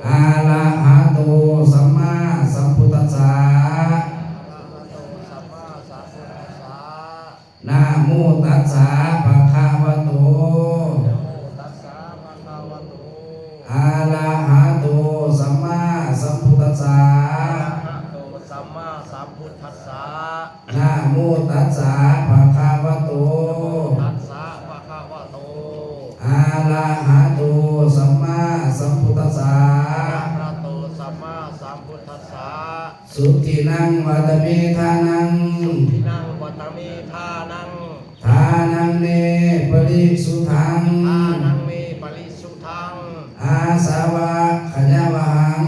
อะระหะโตสัมมาสัมพุทธัสสะนะโมตัสสะภะคะวะโตอะระหะโตสัมมาสัมพุทธัสสะนะโมตัสสะภะคะวะโตอะระหะโตสัมมาสัมพุทธัสสะสุทินังวัตเมทานังทานังเนปริสุทังอาสาวะขยาวหัง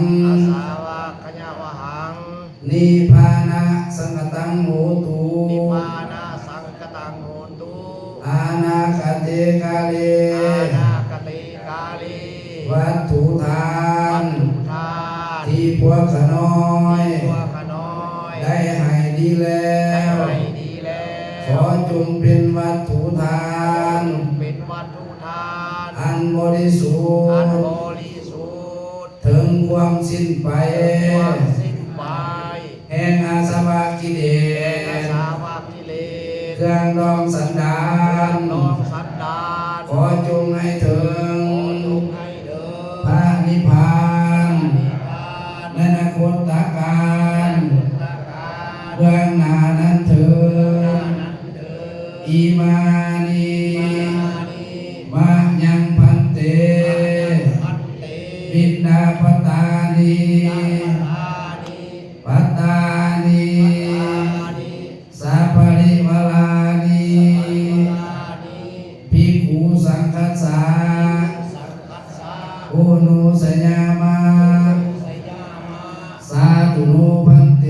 นิพพานะสังกตังโหตุอานาคเตกาเลวัตถุทานที่พวกขน้อยได้ให้ดีแล้วขอจงเป็นวัตถุทานอันบริสุทธิ์ถึงความสิ้นไปแห่งอาสวะกิเลสเครื่องดองสันดานขอจงให้ถึงพระนิพพานในอนาคตการเบื้องหน้านั้นเถิดอิมานิมะยังพันเตวิดาปตานิปัตตานิสัพพะริวาลานิภิกขุสังคัสสะโอโนสยามะสาธุโนพันเต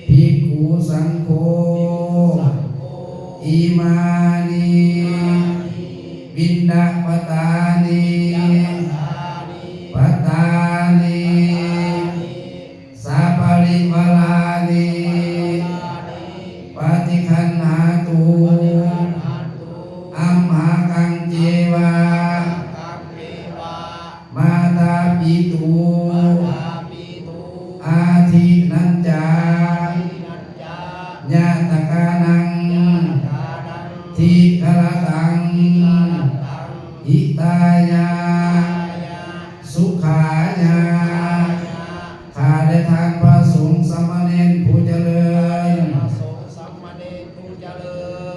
ภิกขุสังโฆอิมานิวินดาปตานิปัตตานิสัพพะริวาลานิปฏิคันหาตุอัมหากังเจวะมาตาปิตุอาทินันจาญาตกานังทิครตังหิตายาสุขายาข้าได้ทานพระสงฆ์สามเณรผู้เจริญ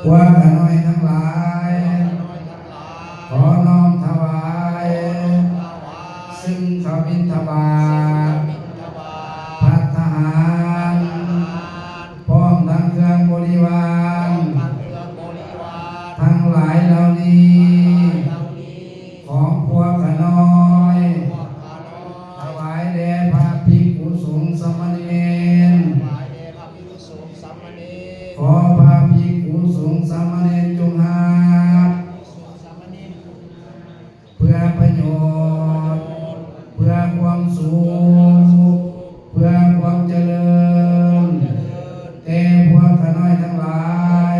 พวกข้าน้อยทั้งหลายขอน้อมถวายซึ่งข้าบิณฑบาตภัตตาหารพร้อมทั้งเครื่องบริวารทั้งหลายเหล่านี้ของพวกข้าน้อยถวายแด่พระภิกขุสงฆ์สามเณรขอพระภิกขุสงฆ์สามเณรจงหาเพื่อประโยชน์เพื่อความสุขเพื่อความเจริญแก่พวกข้าน้อยทั้งหลาย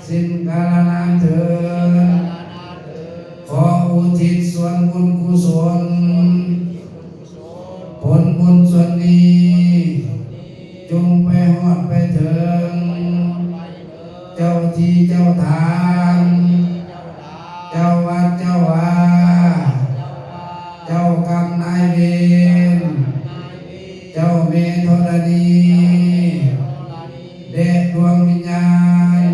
สิ้นกาลนานเถิดขออุทิศส่วนบุญกุศลผลบุญส่วนนี้จงไปฮอดไปถึงเจ้าที่เจ้าทางเจ้าวัดเจ้าวาเจ้ากรรมนายเวรเจ้าเมธรณีเด็กดวงวิญญาณ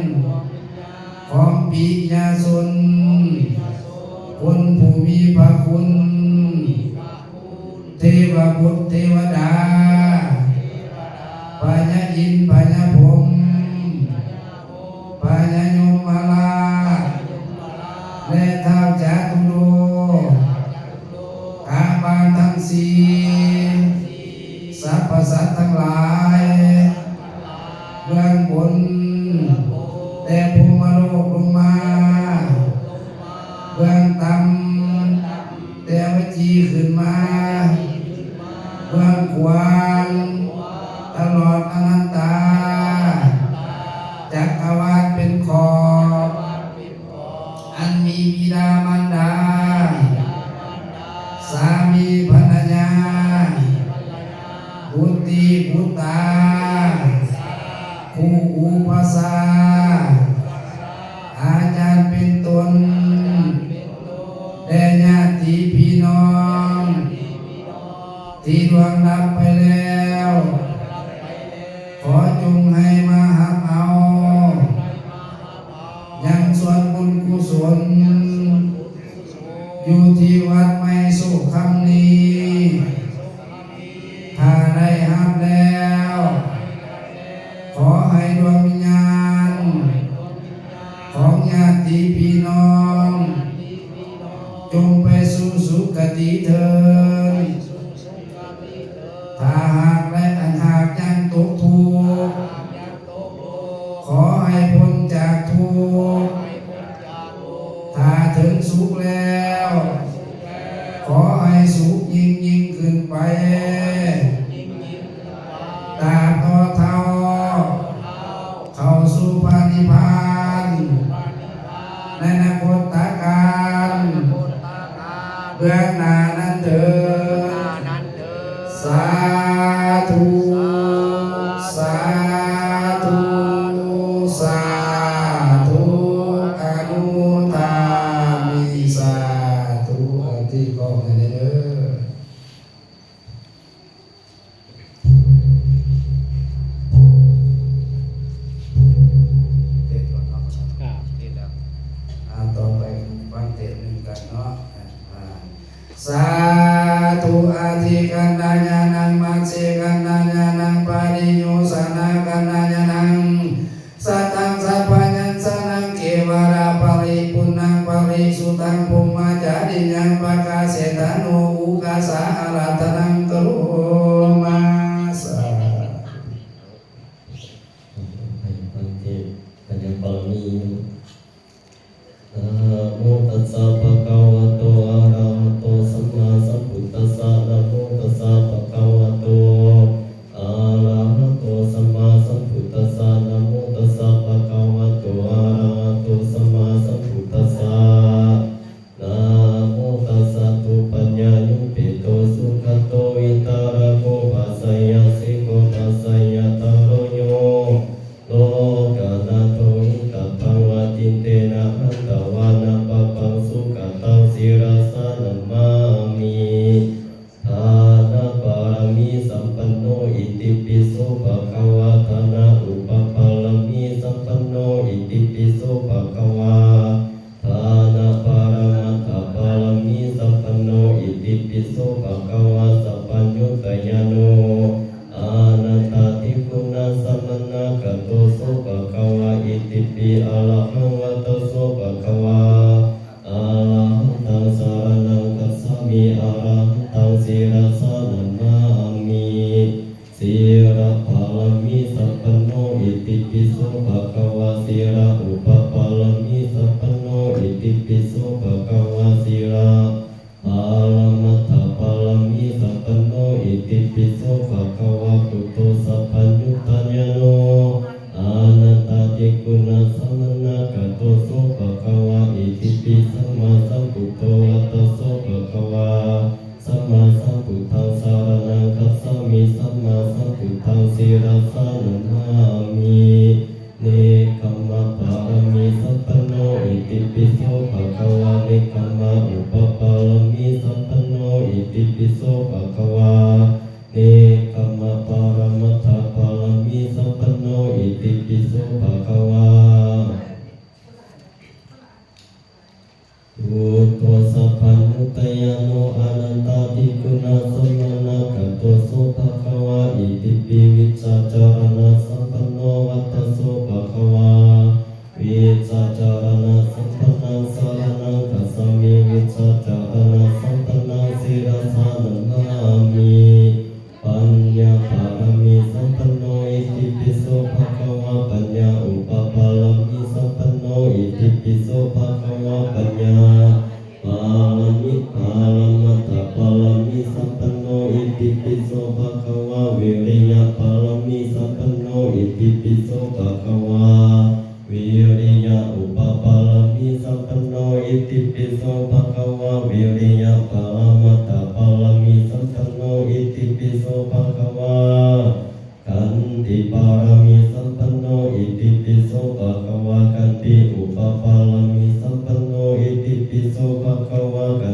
ของปิยาชนคนผู้มีพระคุณเทวบุตรเทวดาพญาอินทร์พญาพรหมพญายมมาลาและท้าวจาตุโลกาบาลทั้งสี่สรรพสัตว์ทั้งหลายเบื้องบนแต่ภูมิโลกลงมาเบื้องต่ำแต่วจีขึ้นมาเบื้องขวางตลอดอนันตาจักรวาลเป็นขอบอันมีบิดามารดา และญาติพี่น้องที่ล่วงลับไปแล้วขอจงให้มาหับเอายังส่วนบุญกุศลอยู่ที่วัดไม่สุขคำนี้ถ้าได้หับแล้วขอให้ดวงวิญญาณของญาติพี่น้องจงไปสู่สุคติเถิดถ้าหากและอันหากยังตกทุกข์ขอให้พ้นจากทุกข์ถ้าถึงสุขแล้วขอให้สุขยิ่งขึ้นไปตราบต่อเท่าเข้าสู่พระนิพพานในอนาคตการเบื้องหน้านั้นเถิดสาธุสาธุสาธุอนุทามิสาธุที่กองในเด้อเด็ดก่อนเนาะเด็ดแล้วต่อไปฟังเต็มหนึ่งกันเนาะสาธุอาทิกันดาญานังมัจเสกันดาญานังปาริโยสนากันดาญานังสัตตังสัพพัญญสนังเกวราปริปุณังปริสุตังภูมิจาริยังปะกาเสตานุอุกาสาอารัตนังกโรมาสานะโมตัสสะภะคะวะโตอะระหะโตสัมมาสัมพุทธัสสะนะโมตัสสะภะคะวะโตอะระหะโตสัมมาสัมพุทธัสสะนะโมตัสสะภะคะวะโตอะระหะโตสัมมาสัมพุทธัสสะนะโมตัสสะตุปัญญายุปิโตสุขโตอิตาระโกภาสัยยะสิโกภาสัยยะตาโรโยโลกานาโตอิตาภังวะจินเตนะหันตวานะปะปังสุขตังสิราสานัมมามิทานะปารมีสัมปันโนอิติปิโสภะคะวะทานะอุปปารมีสัมปันโนอิติปิโสภะคะวะทานะปารมัตถปารมีสัมปันโนอิติปิโสภะคะวะสัพพัญญุตยาโนอานันตติคุณัสสมณะกะโตโสภะคะวะอิติปิอะระหังวะโตโสภะคะวะอะระหังตังสารนังคัสสามิอะระหังตังศิราสานัมมามิศิระภารมีสัพพโนอิติปิโสภะคะวะศิระอุปปารมีสัพพโนอิติปิโสภะคะวะศิระภารมัตถปารมีสัพพโนอิติปิโสภะคะวะปุตโตสัพพัญญุตญาโนอานันตติคุณัสสมณะกะโตโสภะคะวะอิติปิสัมมาสัมพุทโธวัตโสภะคะวะสัมมาสัมพุทธังสารนังคัสสามิสัมมาสัมพุทธังศิราสานัมมามิเนกัมมะปารมีสัพพโนอิติปิโสภะคะวะเนกัมมะอุปปารมีสัพพโนอิติปิโสภะคะวะเนกัมมะปารมัตถปารมีสัพพโนอิติปิโสภะคะวะพุทโธสัพพัญญุตยาโนอนันตติคุณัสสมณะกะโตโสภะคะวะอิติปิวิชชาจารณะสัมปันโนวัตโสภะคะวะวิชชาจารณะสัมปันนังสารนังคัสสามิวิชชาจารณะสัมปันนังศิราสานัมมามิปัญญาภารมีสัมปันโนอิติปิโสภะคะวะปัญญาอุปปารมีสัมปันโนอิติปิโสภะคะวะปัญญาปารมิปารมัตถปารมีสัมปันโนอิติปิโสภะคะวะวิริยปารมีสัมปันโนอิติปิโสภะคะวะวิริยอุปปารมีสัมปันโนอิติปิโสภะคะวะวิริยปารมัตถปารมีสัมปันโนอิติปิโสภะคะวะกันติปารมีสัมปันโนอิติปิโสภะคะวะกันติอุปปารมีสัมปันโนอิติปิโสภะคะวะกัน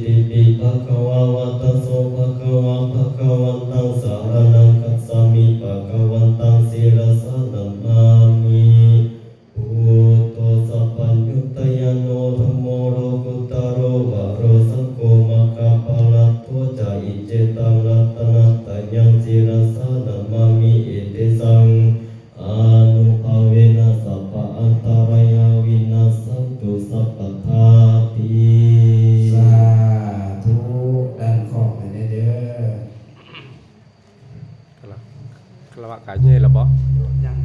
ติปิภะคะวะวะตะโสภะคะวะภะคะวันตังสารนังคัจฉามิภะคะวันตังศิรสะนะมามิพุทโธสัพพัญญุตยานโนธัมโมโลกุตตโรวะโรสังโฆมะคะปะลัตโตจาอิเจตังรัตนัตตยังศิรสะนะมามิเอเตสังอานุภาเวนะสัพพะอันตรายาวินาศตุสัพพะทาติสาธุด้านของไปเด้อ คารวะกายเย่ละบ่ยัง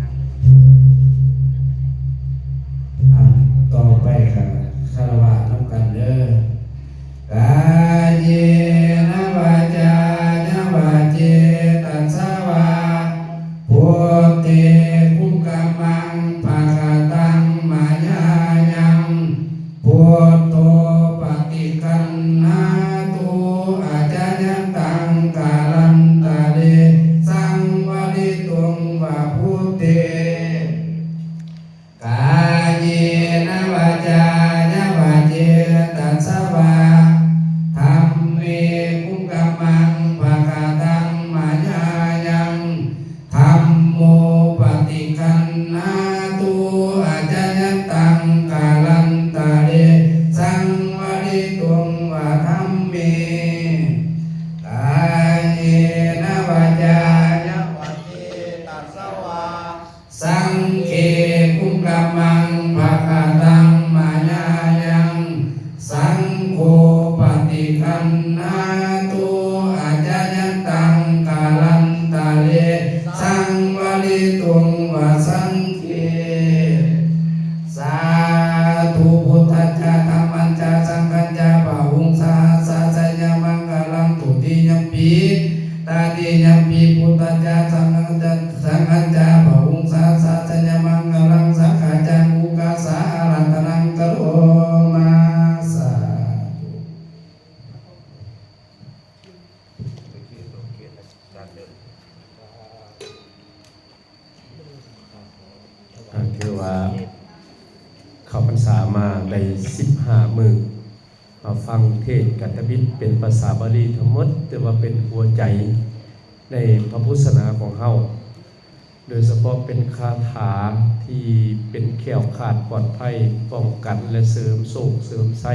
ต่อไปค่ะคารวะน้ำกันเด้อกายเยนะวาจานะวาเจตัสสาวาพุทเตคุกามังภาคาตังมายายังพุทโธปฏิคันนาตุอาจายังตังกาลันตาเดสังวริตุงวาพุทเตกายเยนะวาจานะวาเจตัสสาวาธัมเมคุกามังภาคาตังมายายังธัมโมปฏิคันนาตุอาจายังตังกาลันตาเดสังวริตุงวาธัมเมกายเยนะวาจานะวาเจตัสสาวาสังเฆคุกามังภาคาตังมายายังสังโฆปฏิคันนาตุอาจายังตังกาลันตาเลสังวริตุงวาสังเฆสาธุพุทธัสสะธัมมัสสะสังฆัสสะภะหุงสาสะสัยมังคลังตุติยัมปิตาติยัมปิพุทธัสสะสังฆัสสะภะหุงสาสะสัยมังคลังสังฆัสสะอุกาสะอารัตนังกโรมาสาธุ คือว่าเข้าพรรษามาได้15 มื้อมาฟังเทศน์กัตถบิณฑเป็นภาษาบาลีทั้งหมดแต่ว่าเป็นหัวใจในพระพุทธศาสนาของเฮาโดยเฉพาะเป็นคาถาที่เป็นแขวขาดปลอดภัยป้องกันและเสริมโศกเสริมไส้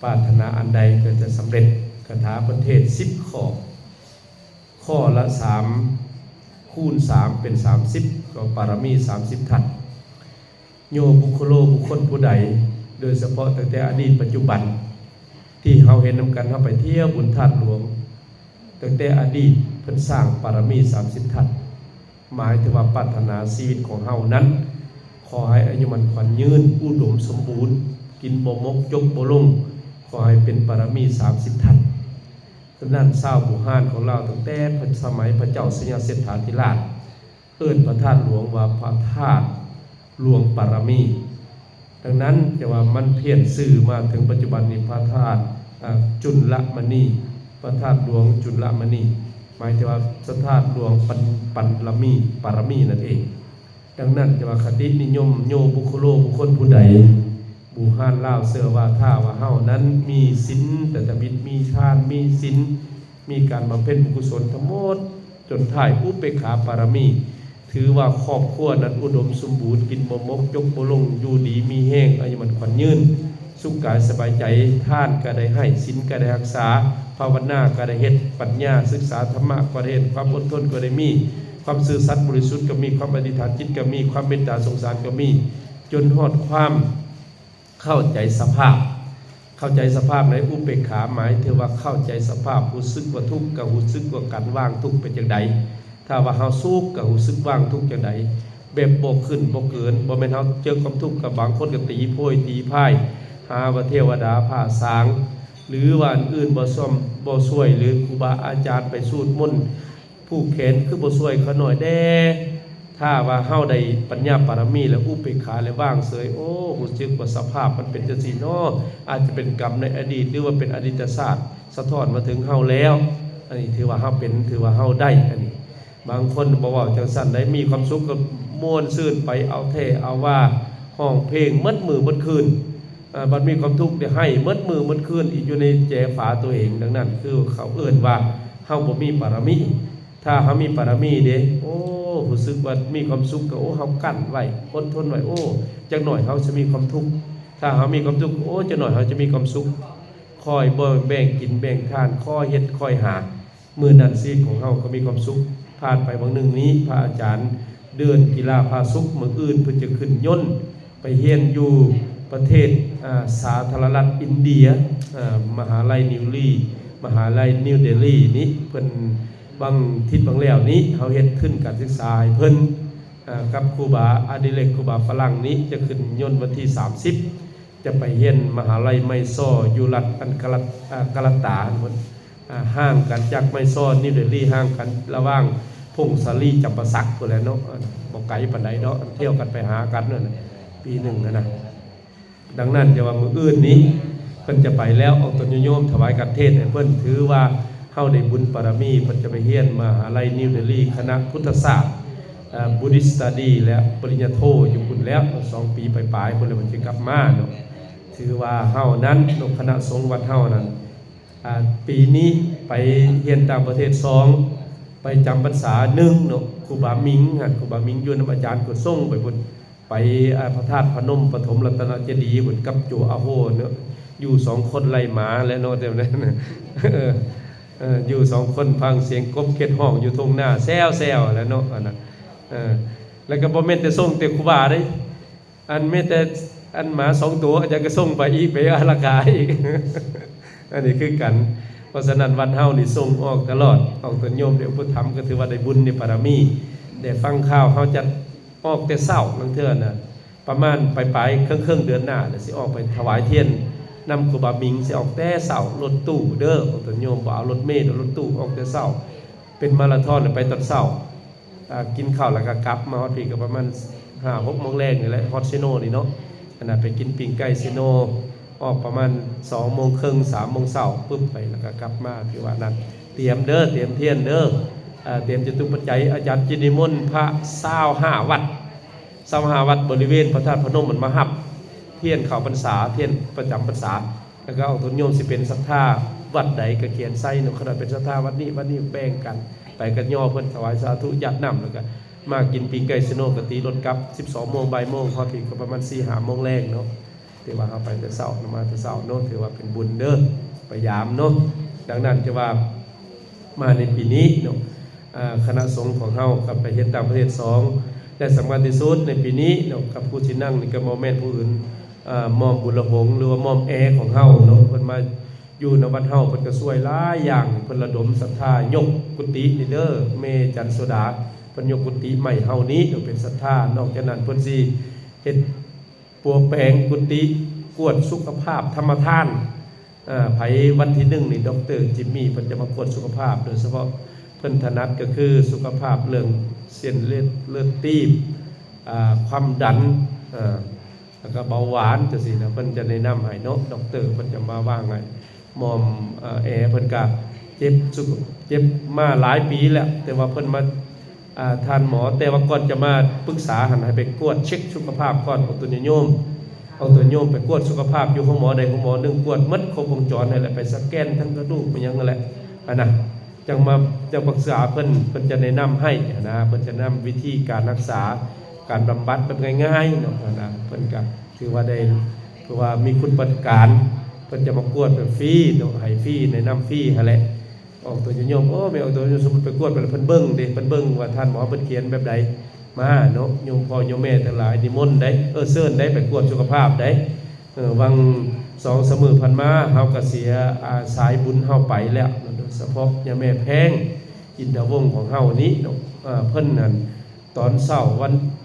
ปรารถนาอันใดก็จะสำเร็จคาถาประเทศ10 ข้อข้อละ3คูณ3เป็น30ก็ปารมี30 ทัศโยบุคโลบุคคลผู้ใดโดยเฉพาะตั้งแต่อดีตปัจจุบันที่เฮาเห็นนำกันเฮาไปเที่ยวบุญธาตุหลวงตั้งแต่อดีตเพิ่นสร้างปารมี30 ทัศหมายถึงว่าปรารถนาชีวิตของเฮานั้นขอให้อายุมันขวัญยืนอุดมสมบูรณ์กินบ่มกยกบ่ลงขอให้เป็นปารมี30 ทัศฉะนั้นชาวบุหานของเราตั้งแต่สมัยพระเจ้าสยามเศรษฐาธิราชเอิ้นพระธาตุหลวงว่าพระธาตุหลวงปารมีดังนั้นจะว่ามันเพี้ยนชื่อมาถึงปัจจุบันนี้พระธาตุจุลมณีพระธาตุหลวงจุลมณีหมายถึงว่าพระธาตุหลวงปันละมีปารมีนั่นเองดังนั้นจะว่าคตินิยมโยบุคโลบุคคลผู้ใดบูฮานลาวเสือว่าถ้าว่าเฮานั้นมีศีลแต่ตบิดมีทานมีศีลมีการบำเพ็ญบุญกุศลทั้งหมดจนท้ายอุเบกขาปารมีถือว่าครอบครัวนั้นอุดมสมบูรณ์กินบ่มกยกบ่ลงอยู่ดีมีแห้งอายุมันขวัญยืนสุขกายสบายใจทานก็ได้ให้ศีลก็ได้รักษาภาวนาก็ได้เฮ็ดปัญญาศึกษาธรรมะก็ได้เฮ็ดความอดทนก็ได้มีความซื่อสัตย์บริสุทธิ์ก็มีความอธิษฐานจิตก็มีความเมตตาสงสารก็มีจนฮอดความเข้าใจสภาพในอุเบกขาหมายถึงว่าเข้าใจสภาพรู้สึกว่าทุกข์กับรู้สึกว่าการว่างทุกข์เป็นจังไดถ้าว่าเฮาสุขกับรู้สึกว่างทุกข์จังไดแบบบ่ขึ้นบ่เกินบ่แม่นเฮาเจอความทุกข์กับบางคนก็ตีโพยตีพ่ายหาว่าเทวดาผ่าสางหรือว่าอื่นบ่ซ่อมบ่ช่วยหรือครูบาอาจารย์ไปสูดมนต์ผู้แขนคือบ่ช่วยเขาหน่อยแด่ถ้าว่าเฮาได้ปัญญาปารมีและอุเบกขาและว่างเฉยโอ้รู้สึกว่าสภาพมันเป็นจังซี่เนาะอาจจะเป็นกรรมในอดีตหรือว่าเป็นอดีตศาสตร์สะท้อนมาถึงเฮาแล้วอันนี้ถือว่าเฮาเป็นถือว่าเฮาได้อันนี้บางคนบอกว่าจังซั่นได้มีความสุขก็ม่วนซื่นไปเอาแท้เอาว่าห้องเพลงมัดมือมัดคืน บัดมีความทุกข์ได้ให้มดมือมดคืนอีกอยู่ในแจฝาตัวเองดังนั้นคือเขาเอิ้นว่าเฮาบ่มีปารมีถ้าเฮามีปารมีเด้โอ้รู้สึกว่ามีความสุขก็โอ้เฮากั้นไว้อดทนไว้โอ้จักหน่อยเฮาจะมีความทุกข์ถ้าเฮามีความทุกข์โอ้จักหน่อยเฮาจะมีความสุขคอยแบ่งกินแบ่งทานคอยเฮ็ดคอยหามื้อนั้นชีวิตของเฮาก็มีความสุขผ่านไปวันหนึ่งนี้พระอาจารย์เดินกีฬาพาสุขมื้ออื่นเพิ่นจะขึ้นยนต์ไปเรียนอยู่ประเทศสาธารณรัฐอินเดียมหาลัยนิวลีมหาลัยนิวเดลีนี้เพิ่นบางทิศบางแล้วนี้เฮาเฮ็ดขึ้นการศึกษาให้เพิ่นกับครูบาอดิเรกครูบาฝรั่งนี้จะขึ้นยนต์วันที่30จะไปเรียนมหาลัยไมซออยู่รัฐอันกาลตาห่างกันจากไมซอนิวเดลีห่างกันระหว่างพงศาลีจำปาสักพุ่นแหละเนาะบ่ไกลปานใดเนาะเที่ยวกันไปหากันนั่นน่ะปีหนึ่งนะดังนั้นจะว่ามื้ออื่นนี้เพิ่นจะไปแล้วเอาตนโยมถวายกัตเทศให้เพิ่นถือว่าเฮาได้บุญบารมีเพิ่นจะไปเรียนมหาลัยนิวเดลีคณะพุทธศาสตร์บุดิสต์สตัดดี้และปริญญาโทอยู่พุ่นแล้ว2ปีปลายๆเพิ่นเลยมันสิกลับมาเนาะถือว่าเฮานั้นคณะสงฆ์วัดเฮานั้นปีนี้ไปเรียนต่างประเทศ2ไปจำพรรษา1เนาะครูบามิงครูบามิงอยู่นำอาจารย์ก็ส่งไปพุ่นไปพระธาตุพนมปฐมรัตนเจดีย์พุ่นกับโจอาโหเนาะอยู่2คนไล่หมาและเนาะเดี๋ยวนั้นอยู่2คนฟังเสียงกบเข็ดห้องอยู่ทุ่งนาแซวๆแล้วเนาะอันนั้นแล้วก็บ่แม่นแต่ส่งแต่ครูบาเด้อันแม้แต่อันหมา2ตัวอาจารย์ก็ส่งไปอีกไปอาราคาอีกอันนี้คือกันเพราะฉะนั้นวันเฮานี่ส่งออกตลอดออกตนโยมเดี๋ยวพุทธธรรมก็ถือว่าได้บุญได้บารมีได้ฟังข่าวเฮาจะออกแต่เช้าบางเทื่อน่ะประมาณปลายๆครึ่งเดือนหน้าน่ะสิออกไปถวายเทียนนำครูบามิงสิออกแต่เช้ารถตู้เด้อออกตนโยมบ่เอารถเมล์รถตู้ออกแต่เช้าเป็นมาราธอนไปตอนเช้ากินข้าวแล้วก็กลับมาฮอดพี่ก็ประมาณ 5-6 โมงแรกนี่แหละฮอดซิโนนี่เนาะอันนั้นไปกินปิ้งไก่ซิโนออกประมาณ 2 โมงครึ่ง 3 โมงเช้าปึ๊บไปแล้วก็กลับมาที่ว่านั้นเตรียมเด้อเตรียมเทียนเด้อเตรียมจตุปัจจัยอาจารย์จินิมนต์พระ25วัด25วัดบริเวณพระธาตุพนมมันมาฮับเทียนเข้าพรรษาเทียนประจำพรรษาแล้วก็เอาทุนโยมสิเป็นศรัทธาวัดใดก็เขียนใส่เนาะขนาดเป็นศรัทธาวัดนี้แบ่งกันไปกันย่อเพิ่นถวายสาธุญาตินำแล้วก็มากินปิ้งไก่ซิโนก็ตีรถกลับ 12 โมงบ่ายโมงพอถึงก็ประมาณ 4-5 โมงแรงเนาะถือว่าเฮาไปแต่เช้ามาแต่เช้าเนาะถือว่าเป็นบุญเด้อพยายามเนาะดังนั้นจะว่ามาในปีนี้เนาะคณะสงฆ์ของเฮากับไปเฮ็ดต่างประเทศ2และสำคัญที่สุดในปีนี้เนาะกับผู้ที่นั่งนี่ก็บ่แม่นผู้อื่นมอมบุญละหงหรือว่ามอมแอของเฮาเนาะเพิ่นมาอยู่ในวัดเฮาเพิ่นก็ช่วยหลายอย่างเพิ่นระดมศรัทธายกกุฏินี่เด้อแม่จันโซดาเพิ่นยกกุฏิใหม่เฮานี้เป็นศรัทธานอกจากนั้นเพิ่นสิเฮ็ดปัวแปลงกุฏิกวดสุขภาพธรรมทานไผวันที่1นี่ดร.จิมมี่เพิ่นจะมากวดสุขภาพโดยเฉพาะเพิ่นถนัดก็คือสุขภาพเรื่องเส้นเลือดตีบความดันแล้วก็เบาหวานจังซี่นะเพิ่นจะแนะนำให้เนาะดร.เพิ่นจะมาว่าไงมอมแอเพิ่นก็เจ็บมาหลายปีแล้วแต่ว่าเพิ่นมาทานหมอแต่ว่าก่อนจะมาปรึกษาหันให้ไปกวดเช็คสุขภาพก่อนของตัวโยมเอาตัวโยมไปกวดสุขภาพอยู่ของหมอใดของหมอหนึ่งกวดหมดครบวงจรนั่นแหละไปสแกนทั้งกระดูกมันยังนั่นแหละนะจังปรึกษาเพิ่นจะแนะนำให้นะเพิ่นจะนำวิธีการรักษาการบำบัดแบบง่ายๆเนาะนะเพิ่นก็ถือว่าได้คือว่ามีคุณประการเพิ่นจะมากวดแบบฟรีเนาะให้ฟรีแนะนำฟรีหั่นแหละออกตัวโยมโอ้ไม่เอาตัวโยมสมมุติไปกวดเพิ่นเบิ่งเด้เพิ่นเบิ่งว่าท่านหมอเพิ่นเขียนแบบใดมาเนาะโยมพ่อโยมแม่ทั้งหลายนิมนต์ได้เชิญได้ไปกวดสุขภาพได้วัง2-3 มื้อผ่านมาเฮาก็เสียสายบุญเฮาไปแล้วโดยเฉพาะย่าแม่แพงอินทวงศ์ของเฮานี้เนาะเพิ่นนั่นตอนเช้า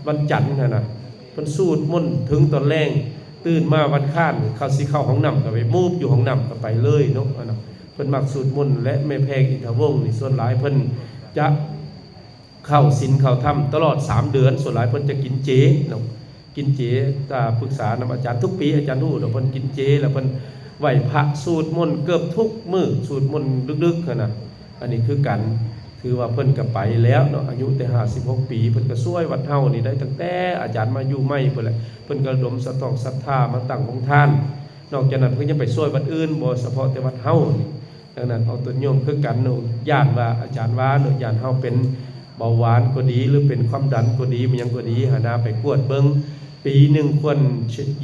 วันจันทร์น่ะเพิ่นสูดมนต์ถึงตอนแลงตื่นมาวันค้านเขาสิเข้าห้องน้ำก็ไปมูฟอยู่ห้องน้ำก็ไปเลยเนาะเพิ่นมักสูดมนต์และแม่แพงอินทวงศ์นี่ส่วนหลายเพิ่นจะเข้าศีลเข้าธรรมตลอด3เดือนส่วนหลายเพิ่นจะกินเจเนาะกินเจปรึกษานำอาจารย์ทุกปีอาจารย์ฮู้เนาะเพิ่นกินเจแล้วเพิ่นไหว้พระสูตรมนต์เกือบทุกมื้อสูตรมนต์ดึกๆนั่นน่ะอันนี้คือกันถือว่าเพิ่นก็ไปแล้วเนาะอายุแต่56ปีเพิ่นก็ช่วยวัดเฮานี่ได้ตั้งแต่อาจารย์มาอยู่ใหม่เพิ่นแหละเพิ่นก็ระดมศรัทธามาตั้งโรงทาน นอกจากนั้นเพิ่นยังไปช่วยวัดอื่นบ่เฉพาะแต่วัดเฮานี่ดังนั้นเอาตัวโยมคือกันเนาะย่านว่าอาจารย์ว่าเนาะย่านเฮาเป็นเบาหวานก็ดีหรือเป็นความดันก็ดีมันยังก็ดีหาหน้าไปกวดเบิ่งปีหนึงควร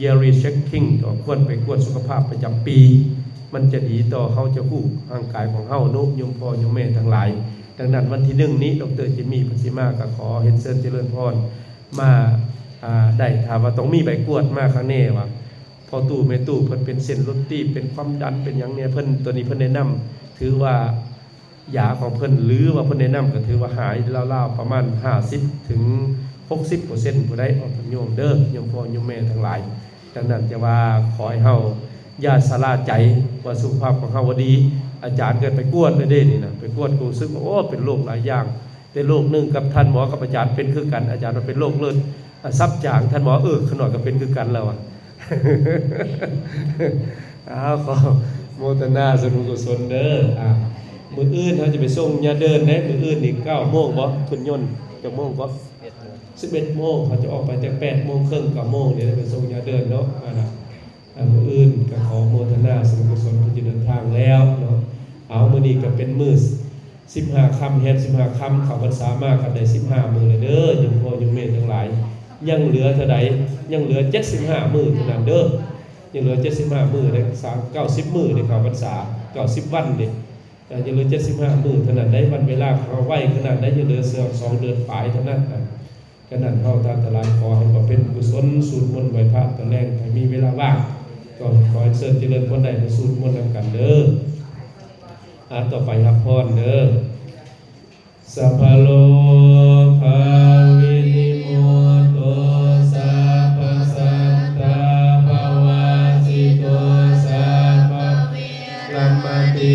yearly checking ก็ควรไปกวดสุขภาพประจำปีมันจะดีต่อเฮาจะฮู้ร่างกายของเฮาเนาะโยมพ่อโยมแม่ทั้งหลายดังนั้นวันที่1นี้ดร.จิมมี่พัชมาก็ขอเฮ็ดเชิญเจริญพรมาได้ถ้าว่าต้องมีใบกวดมาข้างแน่ว่าพอตู้แม่ตู้เพิ่นเป็นเส้นรถตีบเป็นความดันเป็นหยังเนี่ยเพิ่นตัวนี้เพิ่นแนะนำถือว่ายาของเพิ่นหรือว่าเพิ่นแนะนำก็ถือว่าหายราวๆประมาณ50ถึง60% ผู้ใดออกโยมเด้อโยมพ่อโยมแม่ทั้งหลายดังนั้นจะว่าขอให้เฮาอย่าสลาใจว่าสุขภาพของเฮาบ่ดีอาจารย์ก็ไปกวดเลยเด้นี่นะไปกวดกูซึกว่าโอ้เป็นโรคหลายอย่างแต่โรคนึงกับท่านหมอกับอาจารย์เป็นคือกันอาจารย์ว่าเป็นโรคเลือดซับจางท่านหมอขน่อยก็เป็นคือกันแล้วอ่ะ ขอโมทนาสนุกุศลเด้อมื้ออื่นเฮาจะไปส่งยาเดินได้มื้ออื่นนี่ 9:00 นบ่ขึ้นยนต์จักโมงก็11:00 นเขาจะออกไปแต่ 8:30 น 9:00 นนี่ไปส่งยาเดินเนาะมื้ออื่นก็ขอโมทนาสนุกุศลผู้ที่เดินทางแล้วเนาะเอามื้อนี้ก็เป็นมื้อ15 ค่ำแฮม15 ค่ำเข้าพรรษามาก็ได้15 มื้อแล้วเด้อโยมพ่อโยมแม่ทั้งหลายยังเหลือเท่าใดยังเหลือ75 มื้อเท่านั้นเด้อยังเหลือ75 มื้อได้90 มื้อได้เข้าพรรษา90 วันเด้ยังเหลือ75 มื้อเท่านั้นได้วันเวลาเขาไว้ขนาดได้ยังเหลือ2 เดือนปลายเท่านั้นขนาดเฮาทานตลาดขอให้บ่เป็นกุศลสูตรมนต์ไหว้พระตอนแรกให้มีเวลาว่างก็ขอให้เชิญเจริญพรได้ในสูตรมนต์นำกันเด้อต่อไปรับพรเด้อสัพพะโล